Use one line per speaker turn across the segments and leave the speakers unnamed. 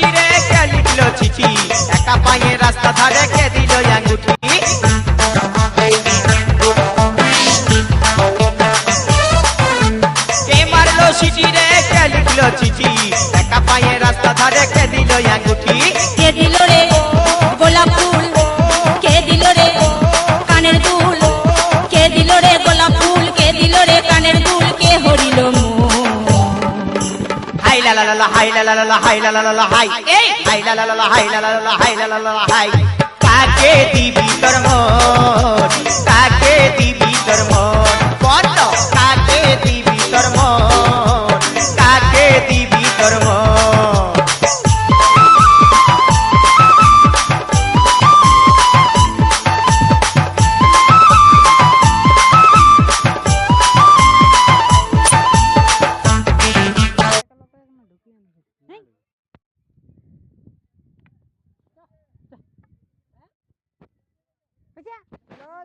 চিঠি রে কে লিখলো চিঠি একা পায়ে রাস্তা ধারে কে দিল আঙ্গুঠি কে মারলো চিঠি রে কে লিখলো চিঠি একা পায়ে রাস্তা ধারে কে দিল আঙ্গুঠি
কে দিল রে গোলাপ ফুল কে দিল রে কানের দুল কে দিল রে গোলাপ ফুল কে দিল রে কানের দুল কে হরিল
হাই লা লা লা হাই লা লা লা হাই লা লা লা হাই এই হাই লা লা লা হাই লা লা লা হাই লা লা লা হাই কাকে দিবি তোর মন কাকে দিবি তোর মন কত কাকে দিবি তোর মন কাকে দিবি তোর মন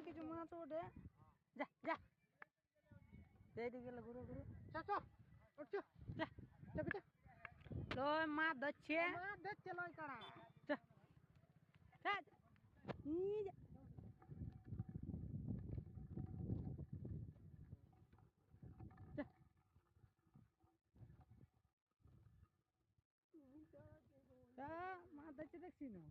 কিছু মাছ ওঠে যা যা এইদিকে গেলে ঘুরে ঘুরে লয় মাছ ধরছে লয় কাড়া মাছ ধরছে দেখছি না